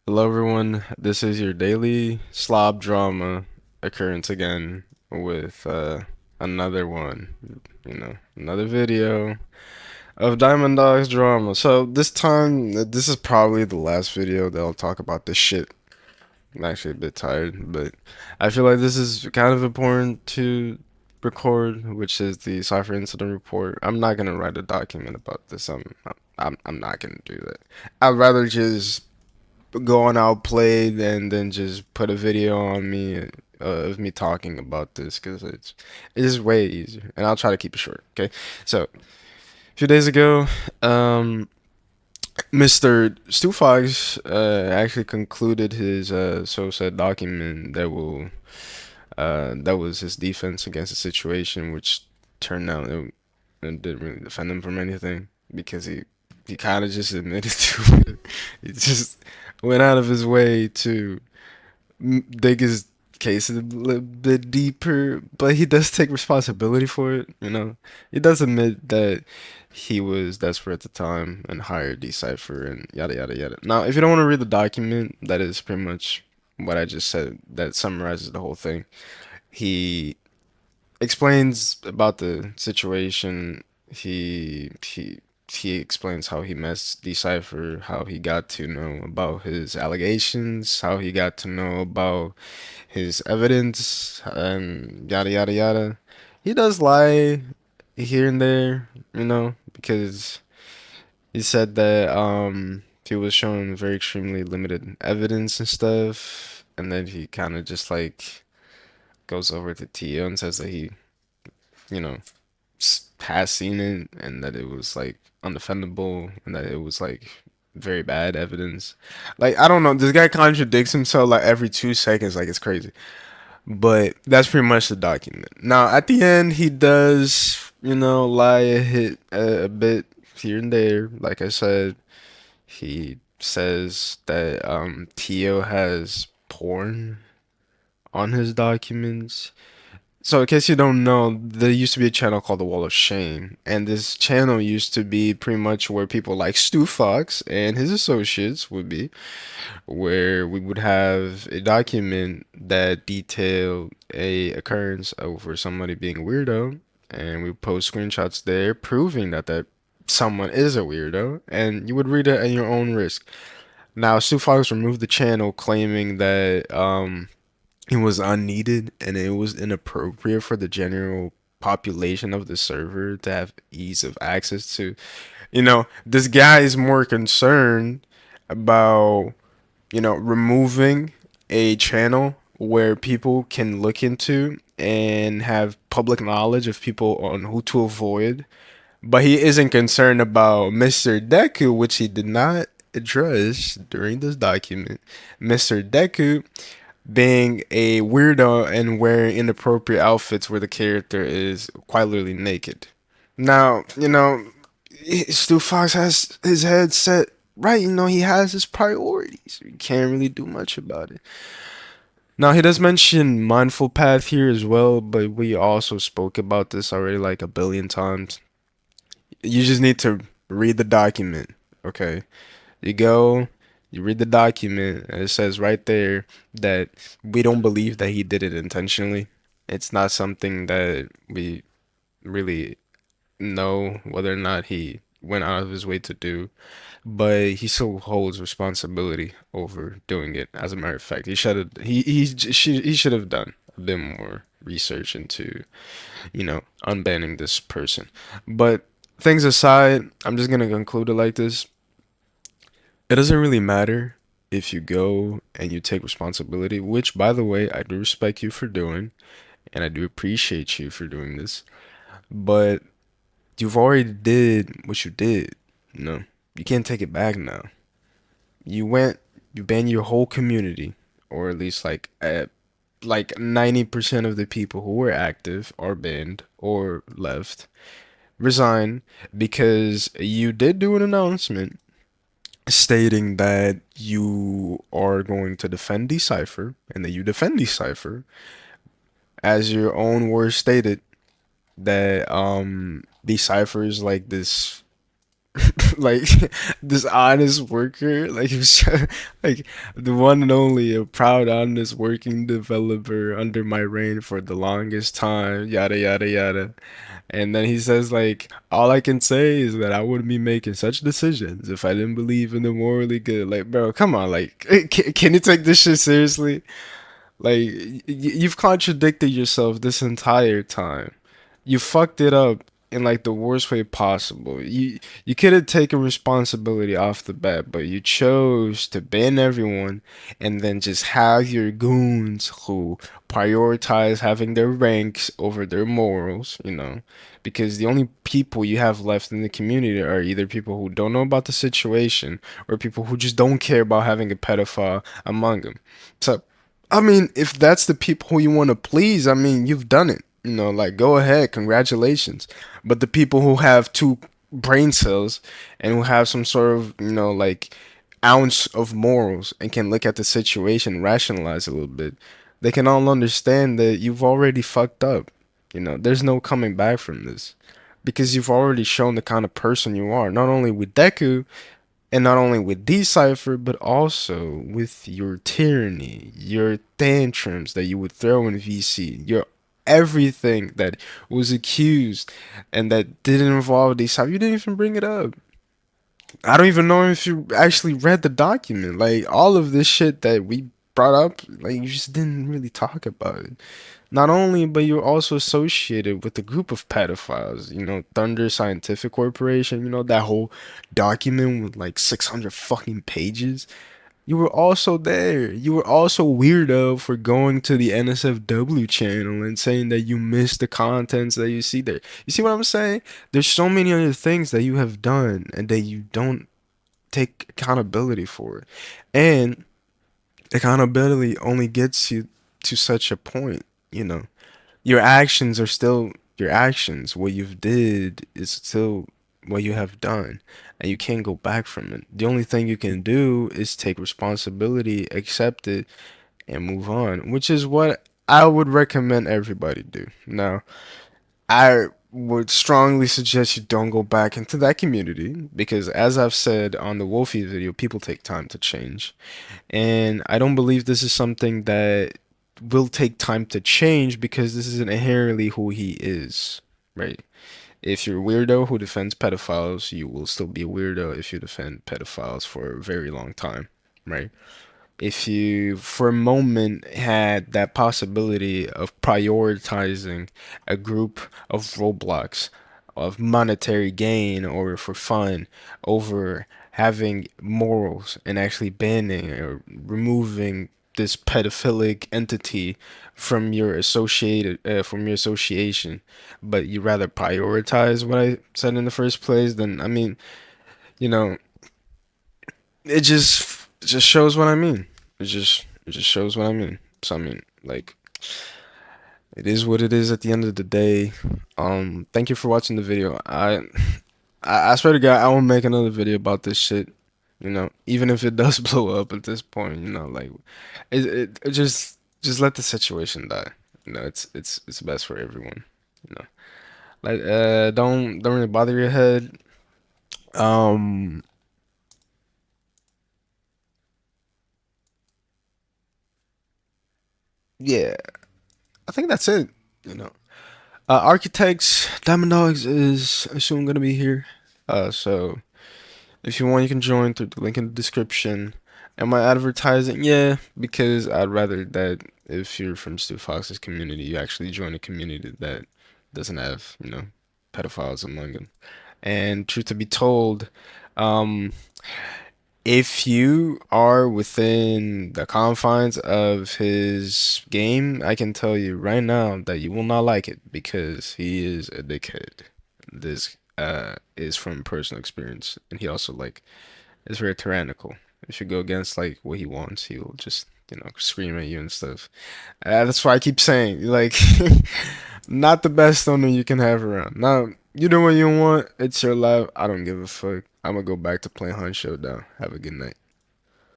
Hello, everyone. This is your daily slob drama occurrence again with another one, another video of Diamond Dogs drama. So this time, this is probably the last video that I'll talk about this shit. I'm actually a bit tired, but I feel like this is kind of important to record, which is the Cypher incident report. I'm not gonna write a document about this. I'm not gonna do that. I'd rather just going out played and then just put a video on me of me talking about this because it's way easier, and I'll try to keep it short. Okay, so a few days ago, um, Mr. Stu Fox actually concluded his so said document that was his defense against the situation, which turned out it didn't really defend him from anything because he kind of just admitted to it. He just went out of his way to dig his case a little bit deeper, but he does take responsibility for it. He does admit that he was desperate at the time and hired Decipher and yada yada yada. Now, if you don't want to read the document, that is pretty much what I just said. That summarizes the whole thing. He explains about the situation. He explains how he met Decipher, how he got to know about his allegations, how he got to know about his evidence, and yada yada yada. He does lie here and there, because he said that he was shown very extremely limited evidence and stuff, and then he kind of just like goes over to Tio and says that he, you know, has seen it and that it was like undefendable and that it was like very bad evidence. Like I don't know, this guy contradicts himself like every 2 seconds, like it's crazy. But that's pretty much the document. Now at the end, he does, lie a bit here and there. Like I said, he says that Tio has porn on his documents. So, in case you don't know, there used to be a channel called the Wall of Shame, and this channel used to be pretty much where people like Stu Fox and his associates would be, where we would have a document that detailed a occurrence over somebody being a weirdo, and we post screenshots there proving that someone is a weirdo, and you would read it at your own risk. Now, Stu Fox removed the channel, claiming that it was unneeded and it was inappropriate for the general population of the server to have ease of access to. This guy is more concerned about, removing a channel where people can look into and have public knowledge of people on who to avoid. But he isn't concerned about Mr. Deku, which he did not address during this document. Mr. Deku being a weirdo and wearing inappropriate outfits where the character is quite literally naked. Now, Stu Fox has his head set right. He has his priorities. You can't really do much about it. Now, he does mention Mindful Path here as well, but we also spoke about this already like a billion times. You just need to read the document, okay? You go, you read the document, and it says right there that we don't believe that he did it intentionally. It's not something that we really know whether or not he went out of his way to do, but he still holds responsibility over doing it. As a matter of fact, he should have done a bit more research into, unbanning this person. But things aside, I'm just gonna conclude it like this. It doesn't really matter if you go and you take responsibility, which, by the way, I do respect you for doing, and I do appreciate you for doing this. But you've already did what you did. You can't take it back now. You went, you banned your whole community, or at least like 90% of the people who were active are banned or left, resign because you did do an announcement stating that you are going to defend Decipher and that you defend Decipher as your own words stated that Decipher is like this like this honest worker, like he was like the one and only a proud, honest working developer under my reign for the longest time, yada yada yada. And then he says like, all I can say is that I wouldn't be making such decisions if I didn't believe in the morally good. Like, bro, come on, like, can you take this shit seriously? Like, you've contradicted yourself this entire time. You fucked it up in like the worst way possible. You could have taken responsibility off the bat, but you chose to ban everyone and then just have your goons who prioritize having their ranks over their morals, you know, because the only people you have left in the community are either people who don't know about the situation or people who just don't care about having a pedophile among them. So I mean, if that's the people who you want to please, I mean, you've done it. You know, like go ahead, congratulations. But the people who have two brain cells and who have some sort of, you know, like ounce of morals and can look at the situation, rationalize a little bit, they can all understand that you've already fucked up. You know, there's no coming back from this because you've already shown the kind of person you are, not only with Deku, and not only with Decipher, but also with your tyranny, your tantrums that you would throw in VC, your everything that was accused and that didn't involve Decipher. You didn't even bring it up. I don't even know if you actually read the document. Like all of this shit that we brought up, like you just didn't really talk about it. Not only, but you're also associated with a group of pedophiles. You know, Thunder Scientific Corporation. You know that whole document with like 600 fucking pages. You were also there. You were also weirdo for going to the NSFW channel and saying that you missed the contents that you see there. You see what I'm saying? There's so many other things that you have done and that you don't take accountability for. And accountability only gets you to such a point, you know. Your actions are still your actions. What you've did is still what you have done, and you can't go back from it. The only thing you can do is take responsibility, accept it, and move on, which is what I would recommend everybody do. Now, I would strongly suggest you don't go back into that community because, as I've said on the Wolfie video, people take time to change. And I don't believe this is something that will take time to change because this is inherently who he is, right? If you're a weirdo who defends pedophiles, you will still be a weirdo if you defend pedophiles for a very long time, right? If you for a moment had that possibility of prioritizing a group of Roblox of monetary gain or for fun over having morals and actually banning or removing this pedophilic entity from your association, but you rather prioritize what I said in the first place, then I mean, you know, it just shows what I mean. It just shows what I mean. So I mean, like it is what it is at the end of the day. Thank you for watching the video. I swear to God, I won't make another video about this shit. You know, even if it does blow up at this point, you know, like it just let the situation die. You know, it's best for everyone. You know, like don't really bother your head. Um, yeah, I think that's it. You know. Architects, Diamond Dogs is soon gonna be here. So if you want, you can join through the link in the description. Am I advertising? Yeah, because I'd rather that if you're from Stu Fox's community, you actually join a community that doesn't have, you know, pedophiles among them. And truth to be told, um, if you are within the confines of his game, I can tell you right now that you will not like it because he is a dickhead. This is from personal experience, and he also like is very tyrannical. If you go against like what he wants, he will just scream at you and stuff. That's why I keep saying like not the best owner you can have around. Now you do what you want. It's your life. I don't give a fuck. I'm gonna go back to playing Hunt Showdown. Have a good night.